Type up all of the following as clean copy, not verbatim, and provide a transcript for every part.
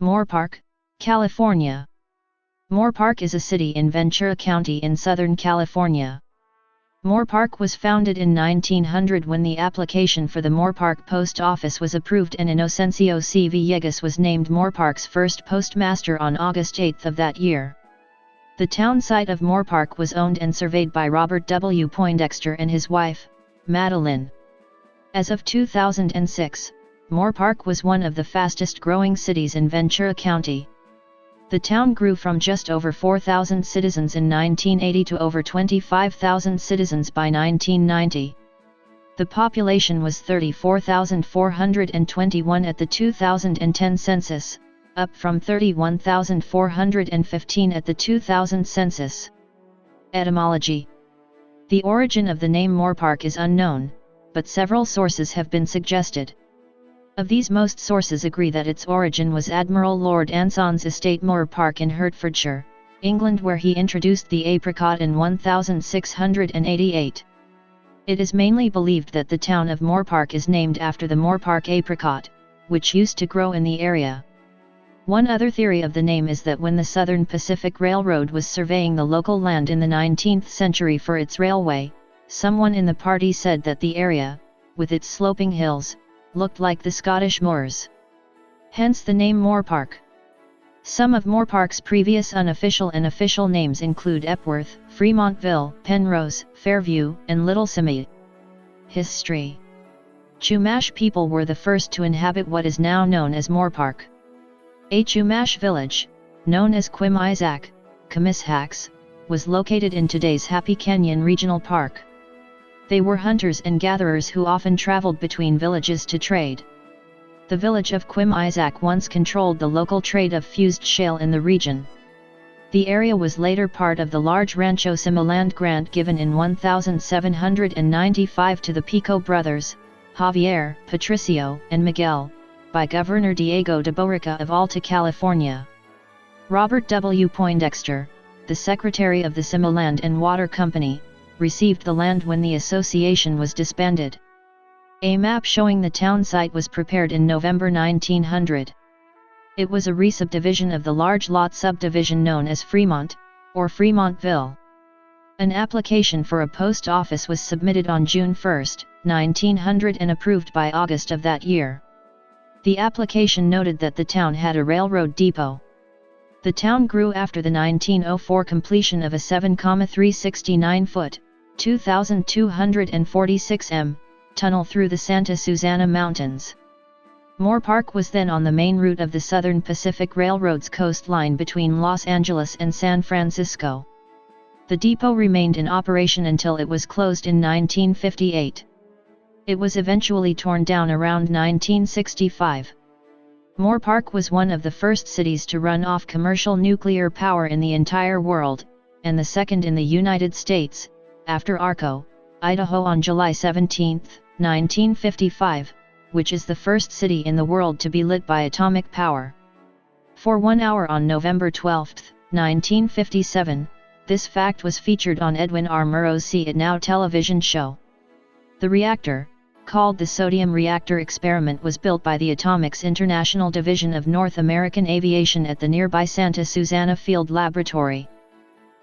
Moorpark, California. Moorpark is a city in Ventura County in Southern California. Moorpark was founded in 1900 when the application for the Moorpark Post Office was approved and Inocencio C. Villegas was named Moorpark's first postmaster on August 8 of that year. The town site of Moorpark was owned and surveyed by Robert W. Poindexter and his wife, Madeline. As of 2006, Moorpark was one of the fastest growing cities in Ventura County. The town grew from just over 4,000 citizens in 1980 to over 25,000 citizens by 1990. The population was 34,421 at the 2010 census, up from 31,415 at the 2000 census. Etymology. The origin of the name Moorpark is unknown, but several sources have been suggested. Of these, most sources agree that its origin was Admiral Lord Anson's estate Moorpark in Hertfordshire, England, where he introduced the apricot in 1688. It is mainly believed that the town of Moorpark is named after the Moorpark apricot, which used to grow in the area. One other theory of the name is that when the Southern Pacific Railroad was surveying the local land in the 19th century for its railway, someone in the party said that the area, with its sloping hills, looked like the Scottish moors. Hence the name Moorpark. Some of Moorpark's previous unofficial and official names include Epworth, Fremontville, Penrose, Fairview, and Little Simi. History. Chumash people were the first to inhabit what is now known as Moorpark. A Chumash village, known as Quim-Isaac, Comishax, was located in today's Happy Canyon Regional Park. They were hunters and gatherers who often traveled between villages to trade. The village of Quim-Isaac once controlled the local trade of fused shale in the region. The area was later part of the large Rancho Sima land grant given in 1795 to the Pico brothers, Javier, Patricio, and Miguel, by Governor Diego de Borica of Alta California. Robert W. Poindexter, the secretary of the Sima Land and Water Company, received the land when the association was disbanded. A map showing the town site was prepared in November 1900. It was a re-subdivision of the large lot subdivision known as Fremont, or Fremontville. An application for a post office was submitted on June 1, 1900 and approved by August of that year. The application noted that the town had a railroad depot. The town grew after the 1904 completion of a 7,369-foot, 2,246 m, tunnel through the Santa Susana Mountains. Moorpark was then on the main route of the Southern Pacific Railroad's coastline between Los Angeles and San Francisco. The depot remained in operation until it was closed in 1958. It was eventually torn down around 1965. Moorpark was one of the first cities to run off commercial nuclear power in the entire world, and the second in the United States, after Arco, Idaho on July 17, 1955, which is the first city in the world to be lit by atomic power. For 1 hour on November 12, 1957, this fact was featured on Edwin R. Murrow's See It Now television show. The reactor, called the Sodium Reactor Experiment, was built by the Atomics International Division of North American Aviation at the nearby Santa Susana Field Laboratory.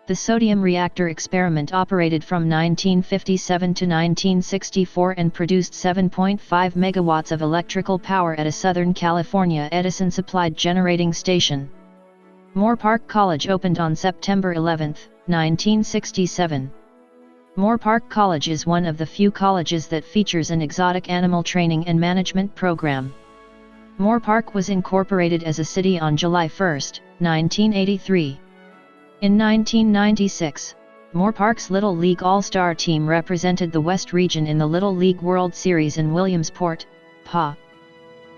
The Sodium Reactor Experiment operated from 1957 to 1964 and produced 7.5 megawatts of electrical power at a Southern California Edison-supplied generating station. Moorpark College opened on September 11, 1967. Moorpark College is one of the few colleges that features an exotic animal training and management program. Moorpark was incorporated as a city on July 1, 1983. In 1996, Moorpark's Little League All-Star team represented the West region in the Little League World Series in Williamsport, PA.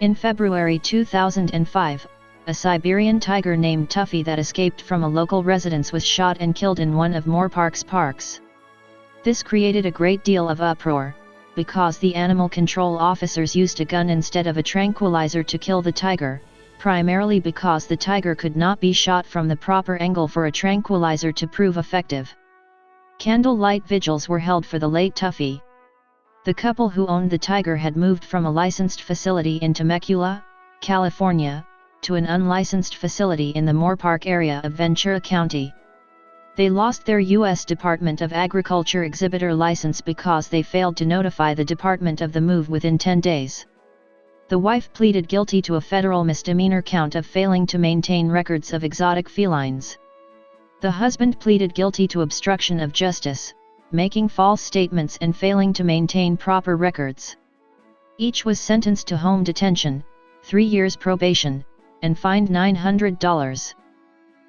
In February 2005, a Siberian tiger named Tuffy that escaped from a local residence was shot and killed in one of Moorpark's parks. This created a great deal of uproar, because the animal control officers used a gun instead of a tranquilizer to kill the tiger, primarily because the tiger could not be shot from the proper angle for a tranquilizer to prove effective. Candlelight vigils were held for the late Tuffy. The couple who owned the tiger had moved from a licensed facility in Temecula, California, to an unlicensed facility in the Moorpark area of Ventura County. They lost their U.S. Department of Agriculture exhibitor license because they failed to notify the department of the move within 10 days. The wife pleaded guilty to a federal misdemeanor count of failing to maintain records of exotic felines. The husband pleaded guilty to obstruction of justice, making false statements and failing to maintain proper records. Each was sentenced to home detention, 3 years probation, and fined $900.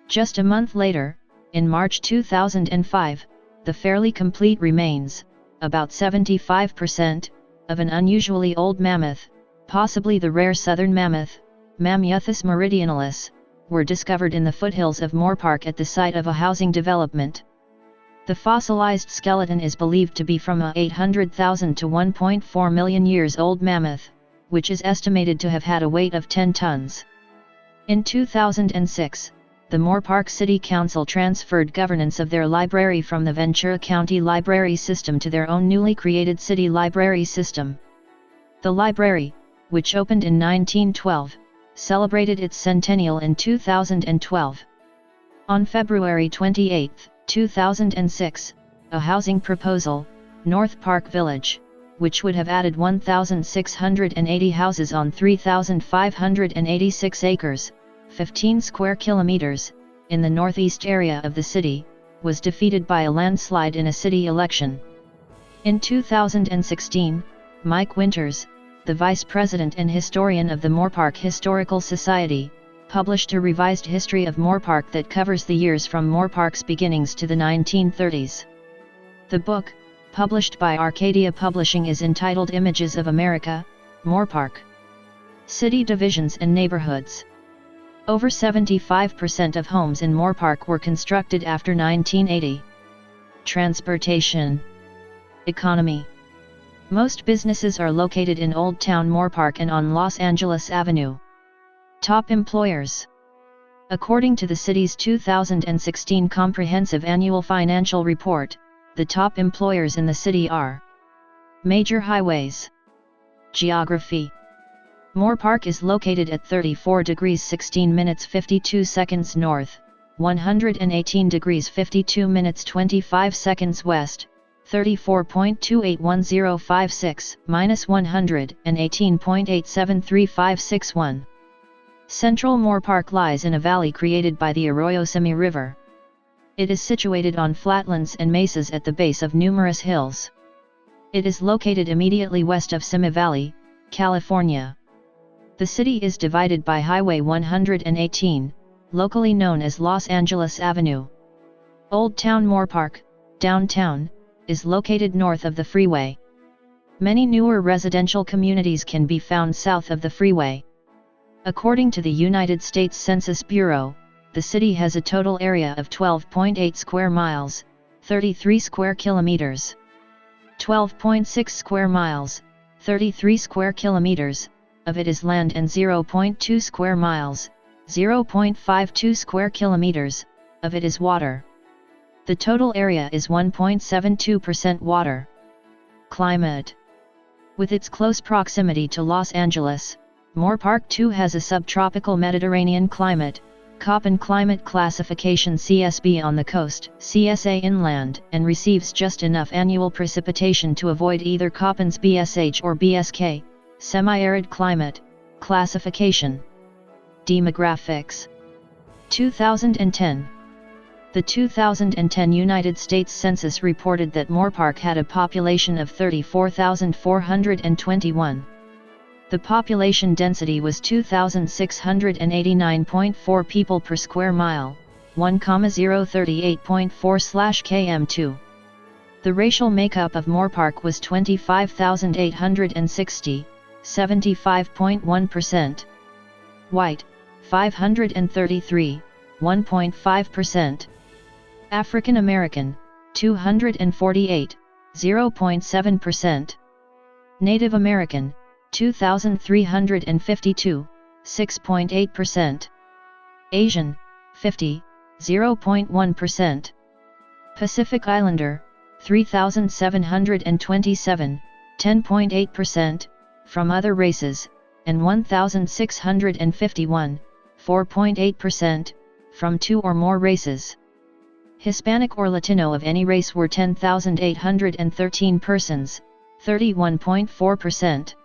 Just a month later, in March 2005, the fairly complete remains, about 75%, of an unusually old mammoth, possibly the rare southern mammoth, Mammuthus meridionalis, were discovered in the foothills of Moorpark at the site of a housing development. The fossilized skeleton is believed to be from a 800,000 to 1.4 million years old mammoth, which is estimated to have had a weight of 10 tons. In 2006, the Moorpark City Council transferred governance of their library from the Ventura County Library System to their own newly created City Library System. The library, which opened in 1912, celebrated its centennial in 2012. On February 28, 2006, a housing proposal, North Park Village, which would have added 1,680 houses on 3,586 acres, 15 square kilometers, in the northeast area of the city, was defeated by a landslide in a city election. In 2016, Mike Winters, the vice president and historian of the Moorpark Historical Society, published a revised history of Moorpark that covers the years from Moorpark's beginnings to the 1930s. The book, published by Arcadia Publishing, is entitled Images of America, Moorpark. City Divisions and Neighborhoods. Over 75% of homes in Moorpark were constructed after 1980. Transportation. Economy. Most businesses are located in Old Town Moorpark and on Los Angeles Avenue. Top employers. According to the city's 2016 Comprehensive Annual Financial Report, the top employers in the city are: Major highways. Geography. Moorpark is located at 34 degrees 16 minutes 52 seconds north, 118 degrees 52 minutes 25 seconds west, 34.281056, minus 118.873561. Central Moorpark lies in a valley created by the Arroyo Simi River. It is situated on flatlands and mesas at the base of numerous hills. It is located immediately west of Simi Valley, California. The city is divided by Highway 118, locally known as Los Angeles Avenue. Old Town Moorpark, downtown, is located north of the freeway. Many newer residential communities can be found south of the freeway. According to the United States Census Bureau, the city has a total area of 12.8 square miles, 33 square kilometers. 12.6 square miles, 33 square kilometers, of it is land, and 0.2 square miles, 0.52 square kilometers, of it is water. The total area is 1.72% water. Climate. With its close proximity to Los Angeles, Moorpark too has a subtropical Mediterranean climate, Köppen climate classification CSB on the coast, CSA inland, and receives just enough annual precipitation to avoid either Köppen's BSH or BSK, semi-arid climate, classification. Demographics. 2010. The 2010 United States Census reported that Moorpark had a population of 34,421. The population density was 2,689.4 people per square mile, 1,038.4/km2. The racial makeup of Moorpark was 25,860, 75.1%. White, 533, 1.5%. African American, 248, 0.7%. Native American, 2,352, 6.8%. Asian, 50, 0.1%. Pacific Islander, 3,727, 10.8%, from other races, and 1,651, 4.8%, from 2 or more races. Hispanic or Latino of any race were 10,813 persons, 31.4%.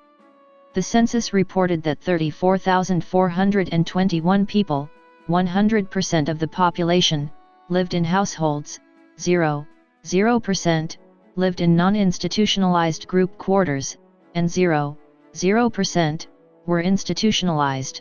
The census reported that 34,421 people, 100% of the population, lived in households, 0% lived in non-institutionalized group quarters, and 0% were institutionalized.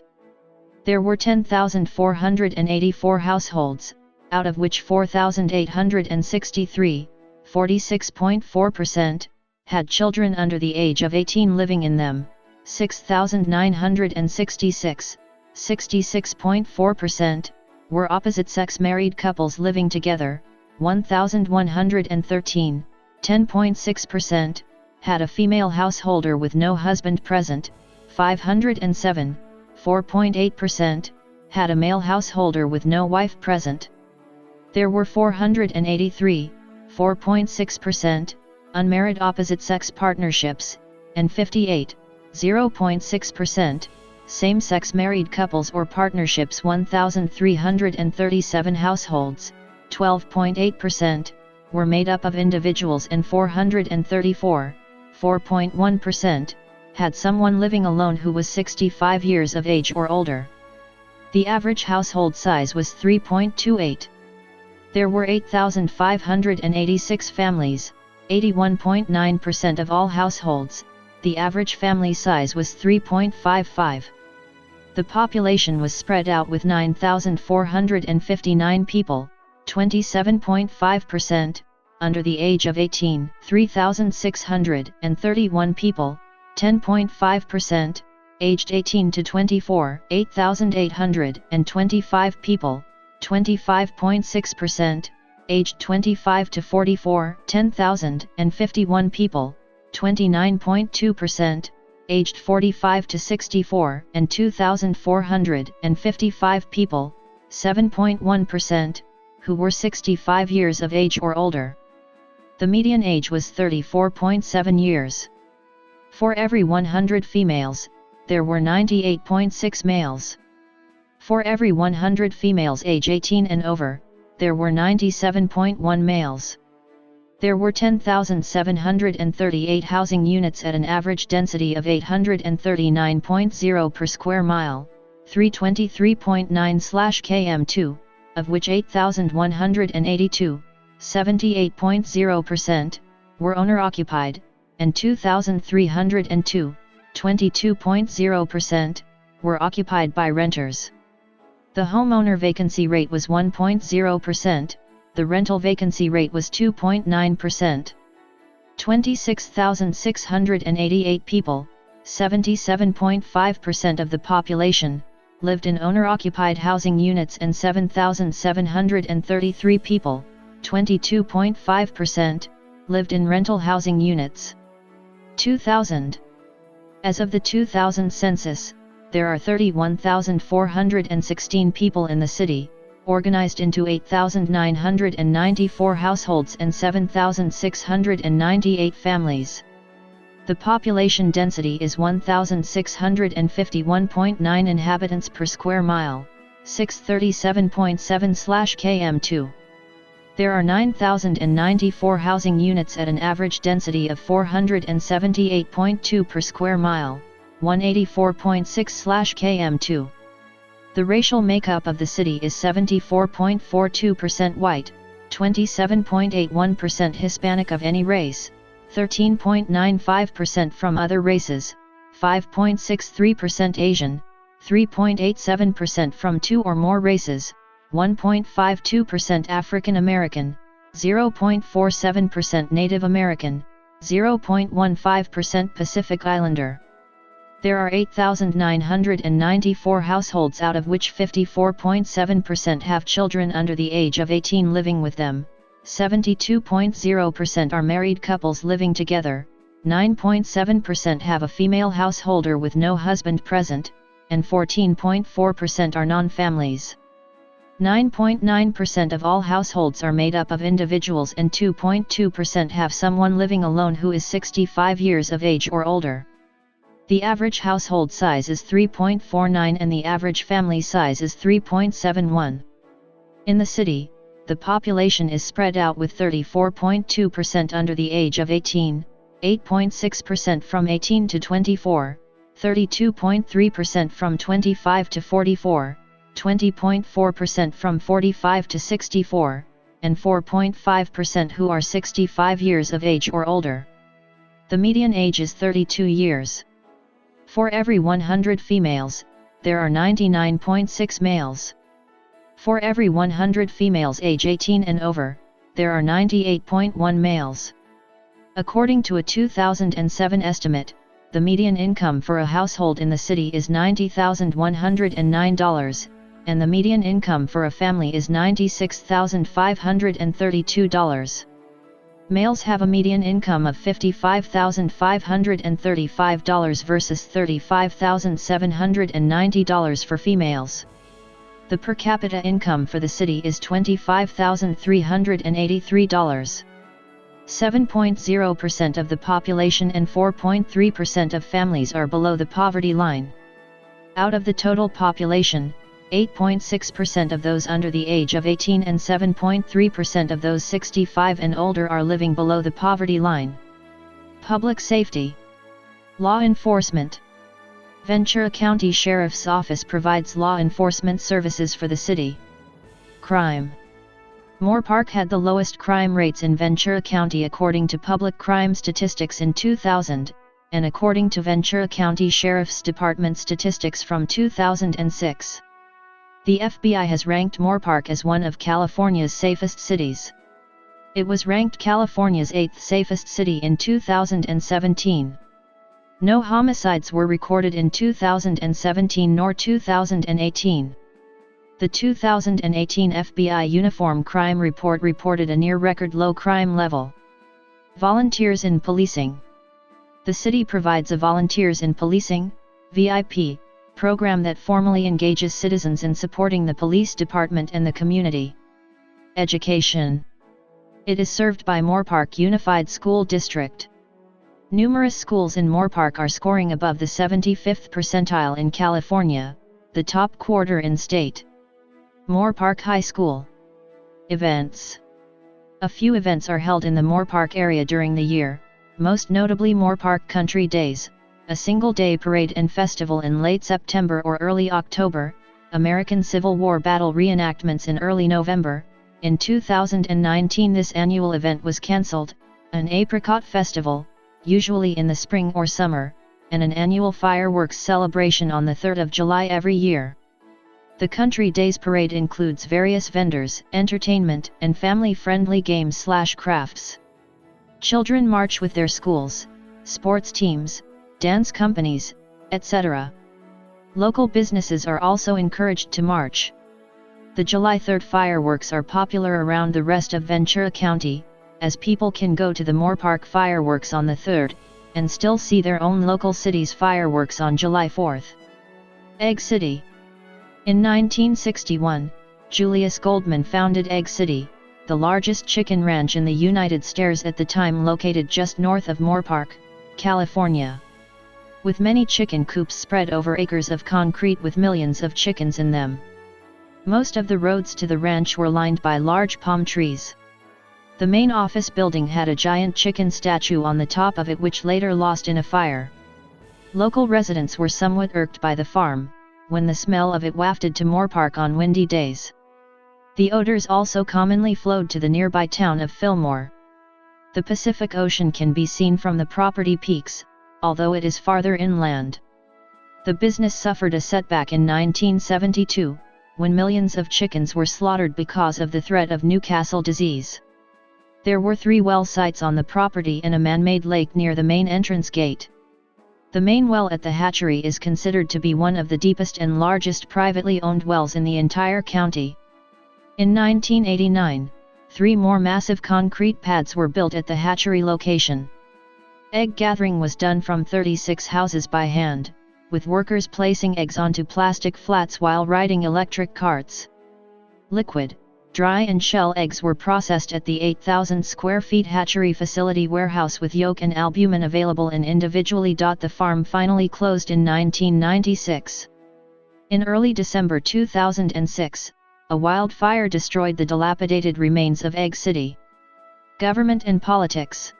There were 10,484 households, out of which 4,863, 46.4%, had children under the age of 18 living in them, 6,966, 66.4%, were opposite-sex married couples living together, 1,113, 10.6%, had a female householder with no husband present, 507, 4.8%, had a male householder with no wife present. There were 483, 4.6%, unmarried opposite-sex partnerships, and 58, 0.6%, same-sex married couples or partnerships. 1,337 households, 12.8%, were made up of individuals, and 434, 4.1%, had someone living alone who was 65 years of age or older. The average household size was 3.28. There were 8,586 families, 81.9% of all households. The average family size was 3.55. The population was spread out with 9,459 people, 27.5%, under the age of 18, 3,631 people, 10.5%, aged 18 to 24, 8,825 people, 25.6%, aged 25 to 44, 10,051 people, 29.2%, aged 45 to 64, and 2,455 people, 7.1%, who were 65 years of age or older. The median age was 34.7 years. For every 100 females, there were 98.6 males. For every 100 females age 18 and over, there were 97.1 males. There were 10,738 housing units at an average density of 839.0 per square mile, 323.9/km2, of which 8,182, 78.0%, were owner-occupied, and 2,302, 22.0%, were occupied by renters. The homeowner vacancy rate was 1.0%, the rental vacancy rate was 2.9%. 26,688 people, 77.5% of the population, lived in owner-occupied housing units, and 7,733 people, 22.5%, lived in rental housing units. 2000. As of the 2000 census, there are 31,416 people in the city, organized into 8,994 households and 7,698 families. The population density is 1,651.9 inhabitants per square mile, 637.7/km2. There are 9,094 housing units at an average density of 478.2 per square mile, 184.6/km2. The racial makeup of the city is 74.42% white, 27.81% Hispanic of any race, 13.95% from other races, 5.63% Asian, 3.87% from 2 or more races, 1.52% African American, 0.47% Native American, 0.15% Pacific Islander. There are 8,994 households, out of which 54.7% have children under the age of 18 living with them, 72.0% are married couples living together, 9.7% have a female householder with no husband present, and 14.4% are non-families. 9.9% of all households are made up of individuals, and 2.2% have someone living alone who is 65 years of age or older. The average household size is 3.49 and the average family size is 3.71. In the city, the population is spread out with 34.2% under the age of 18, 8.6% from 18 to 24, 32.3% from 25 to 44, 20.4% from 45 to 64, and 4.5% who are 65 years of age or older. The median age is 32 years. For every 100 females, there are 99.6 males. For every 100 females age 18 and over, there are 98.1 males. According to a 2007 estimate, the median income for a household in the city is $90,109, and the median income for a family is $96,532. Males have a median income of $55,535 versus $35,790 for females. The per capita income for the city is $25,383. 7.0% of the population and 4.3% of families are below the poverty line. Out of the total population, 8.6% of those under the age of 18 and 7.3% of those 65 and older are living below the poverty line. Public safety. Law enforcement. Ventura County Sheriff's Office provides law enforcement services for the city. Crime. Moorpark had the lowest crime rates in Ventura County according to public crime statistics in 2000, and according to Ventura County Sheriff's Department statistics from 2006. The FBI has ranked Moorpark as one of California's safest cities. It was ranked California's 8th safest city in 2017. No homicides were recorded in 2017 nor 2018. The 2018 FBI Uniform Crime Report reported a near-record low crime level. Volunteers in policing. The city provides a Volunteers in Policing (VIP) program that formally engages citizens in supporting the police department and the community. Education. It is served by Moorpark Unified School District. Numerous schools in Moorpark are scoring above the 75th percentile in California, the top quarter in state. Moorpark High School. Events. A few events are held in the Moorpark area during the year, most notably Moorpark Country Days, a single-day parade and festival in late September or early October, American Civil War battle reenactments in early November. In 2019 this annual event was cancelled, an apricot festival, usually in the spring or summer, and an annual fireworks celebration on the 3rd of July every year. The Country Days Parade includes various vendors, entertainment, and family-friendly games/crafts. Children march with their schools, sports teams, dance companies, etc. Local businesses are also encouraged to march. The July 3rd fireworks are popular around the rest of Ventura County, as people can go to the Moorpark fireworks on the 3rd, and still see their own local city's fireworks on July 4th. Egg City. In 1961, Julius Goldman founded Egg City, the largest chicken ranch in the United States at the time, located just north of Moorpark, California. With many chicken coops spread over acres of concrete with millions of chickens in them. Most of the roads to the ranch were lined by large palm trees. The main office building had a giant chicken statue on the top of it, which later lost in a fire. Local residents were somewhat irked by the farm, when the smell of it wafted to Moorpark on windy days. The odors also commonly flowed to the nearby town of Fillmore. The Pacific Ocean can be seen from the property peaks, although it is farther inland. The business suffered a setback in 1972, when millions of chickens were slaughtered because of the threat of Newcastle disease. There were 3 well sites on the property and a man-made lake near the main entrance gate. The main well at the hatchery is considered to be one of the deepest and largest privately owned wells in the entire county. In 1989, 3 more massive concrete pads were built at the hatchery location. Egg gathering was done from 36 houses by hand, with workers placing eggs onto plastic flats while riding electric carts. Liquid, Dry and shell eggs were processed at the 8,000 square feet hatchery facility warehouse with yolk and albumin available individually. The farm finally closed in 1996. In early December 2006, a wildfire destroyed the dilapidated remains of Egg City. Government and politics.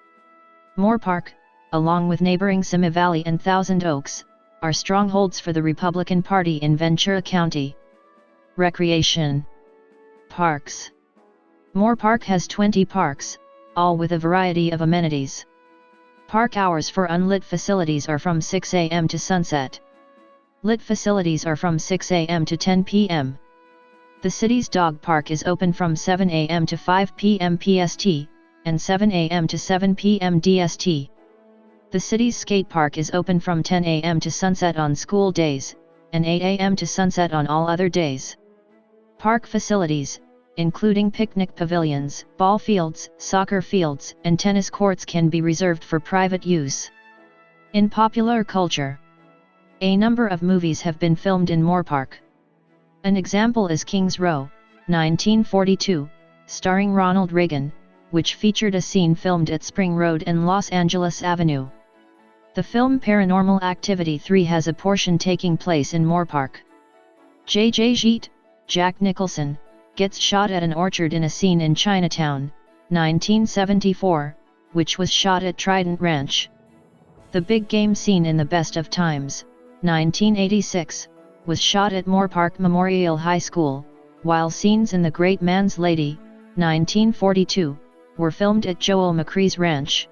Moorpark, along with neighboring Simi Valley and Thousand Oaks, are strongholds for the Republican Party in Ventura County. Recreation. Parks. Moorpark has 20 parks, all with a variety of amenities. Park hours for unlit facilities are from 6 a.m. to sunset. Lit facilities are from 6 a.m. to 10 p.m. The city's dog park is open from 7 a.m. to 5 p.m. PST, and 7 a.m. to 7 p.m. DST. The city's skate park is open from 10 a.m. to sunset on school days, and 8 a.m. to sunset on all other days. Park facilities, including picnic pavilions, ball fields, soccer fields, and tennis courts, can be reserved for private use. In popular culture, a number of movies have been filmed in Moorpark. An example is King's Row, 1942, starring Ronald Reagan, which featured a scene filmed at Spring Road and Los Angeles Avenue. The film Paranormal Activity 3 has a portion taking place in Moorpark. J.J. Jeet, Jack Nicholson, gets shot at an orchard in a scene in Chinatown, 1974, which was shot at Trident Ranch. The big game scene in The Best of Times, 1986, was shot at Moorpark Memorial High School, while scenes in The Great Man's Lady, 1942, were filmed at Joel McCree's ranch.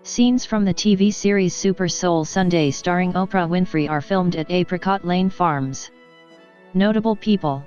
Scenes from the TV series Super Soul Sunday starring Oprah Winfrey are filmed at Apricot Lane Farms. Notable people.